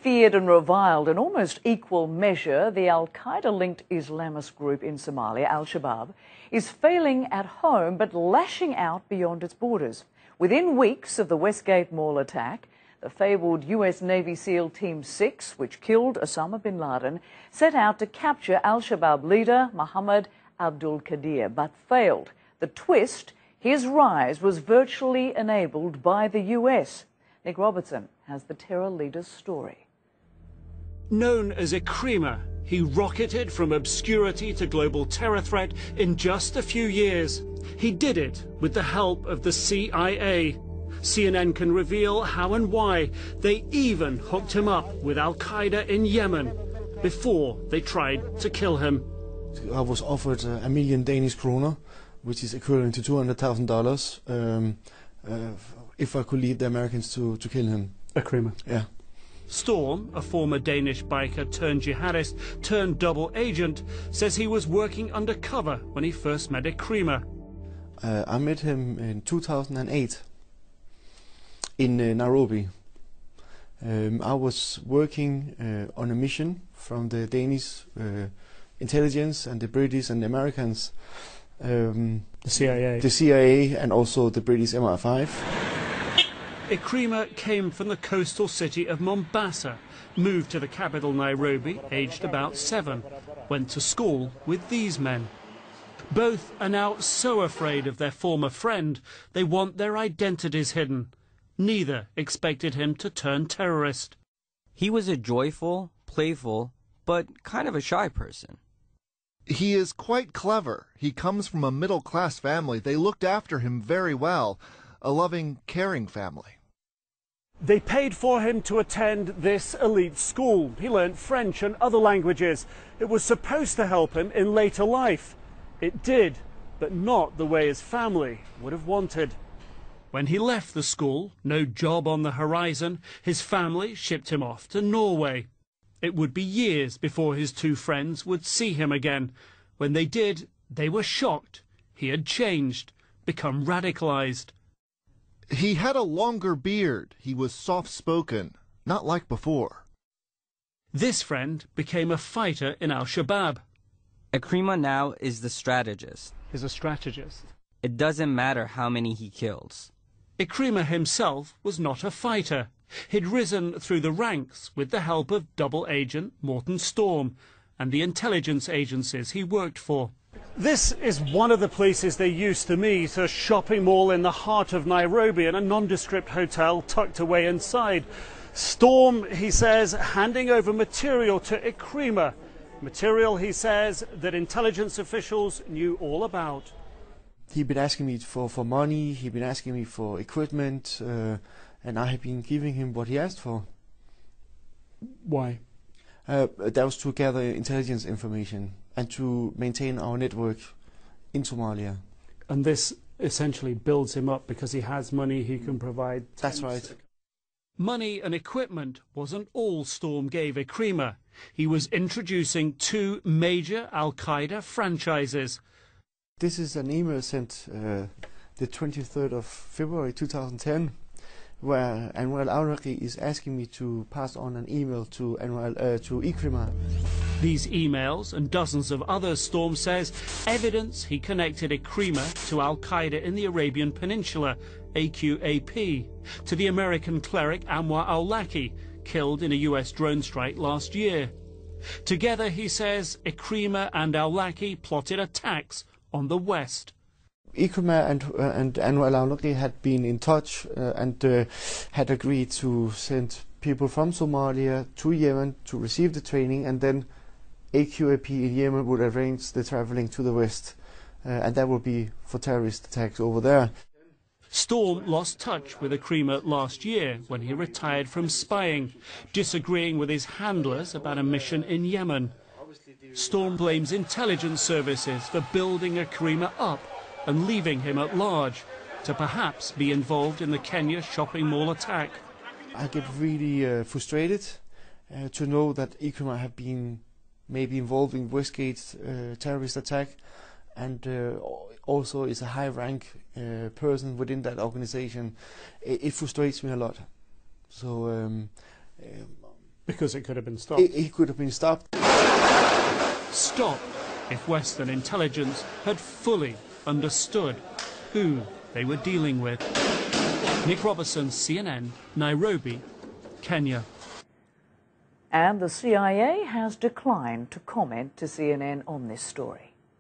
Feared and reviled in almost equal measure, the Al-Qaeda-linked Islamist group in Somalia, Al-Shabaab, is failing at home but lashing out beyond its borders. Within weeks of the Westgate mall attack, the fabled US Navy SEAL Team 6, which killed Osama bin Laden, set out to capture Al-Shabaab leader Mohammed Abdul Qadir, but failed. The twist, his rise was virtually enabled by the US. Nick Robertson has the terror leader's story. Known as Ikrima, he rocketed from obscurity to global terror threat in just a few years. He did it with the help of the CIA. CNN can reveal how and why they even hooked him up with Al-Qaeda in Yemen before they tried to kill him. I was offered a million Danish kroner, which is equivalent to $200,000, if I could lead the Americans to kill him. Ikrima. Yeah. Storm, a former Danish biker turned jihadist turned double agent, says he was working undercover when he first met Ikrima. I met him in 2008 in Nairobi. I was working on a mission from the Danish intelligence and the British and the Americans. The CIA. The CIA and also the British MI5. Ikrima came from the coastal city of Mombasa, moved to the capital Nairobi, aged about 7, went to school with these men. Both are now so afraid of their former friend, they want their identities hidden. Neither expected him to turn terrorist. He was a joyful, playful, but kind of a shy person. He is quite clever. He comes from a middle-class family. They looked after him very well. A loving, caring family. They paid for him to attend this elite school. He learned French and other languages. It was supposed to help him in later life. It did, but not the way his family would have wanted. When he left the school, no job on the horizon, his family shipped him off to Norway. It would be years before his two friends would see him again. When they did, they were shocked. He had changed, become radicalized. He had a longer beard. He was soft-spoken, not like before. This friend became a fighter in Al-Shabaab. Ikrima now is the strategist. He's a strategist. It doesn't matter how many he kills. Ikrima himself was not a fighter. He'd risen through the ranks with the help of double agent Morton Storm and the intelligence agencies he worked for. This is one of the places they used to meet, a shopping mall in the heart of Nairobi and a nondescript hotel tucked away inside. Storm, he says, handing over material to Ikrima. Material, he says, that intelligence officials knew all about. He'd been asking me for money, he'd been asking me for equipment, and I had been giving him what he asked for. Why? That was to gather intelligence information and to maintain our network in Somalia. And this essentially builds him up because he has money he can provide. That's right. Money and equipment wasn't all Storm gave Ikrima. He was introducing two major Al-Qaeda franchises. This is an email sent the 23rd of February 2010, where Anwar al-Awlaki is asking me to pass on an email to Ikrima. These emails and dozens of others, Storm says, evidence he connected Ikrima to Al-Qaeda in the Arabian Peninsula, AQAP, to the American cleric Anwar al-Awlaki, killed in a US drone strike last year. Together, he says, Ikrima and al-Awlaki plotted attacks on the West. Ikrima and Anwar al-Awlaki had been in touch and had agreed to send people from Somalia to Yemen to receive the training, and then AQAP in Yemen would arrange the traveling to the West, and that would be for terrorist attacks over there. Storm lost touch with Ikrima last year when he retired from spying, disagreeing with his handlers about a mission in Yemen. Storm blames intelligence services for building Ikrima up and leaving him at large, to perhaps be involved in the Kenya shopping mall attack. I get really frustrated to know that Ikrima have been maybe involved in Westgate's terrorist attack, and also is a high-rank person within that organization. It frustrates me a lot. So Because it could have been stopped. He could have been stopped. Stop if Western intelligence had fully understood who they were dealing with. Nick Robertson, CNN, Nairobi, Kenya. And the CIA has declined to comment to CNN on this story.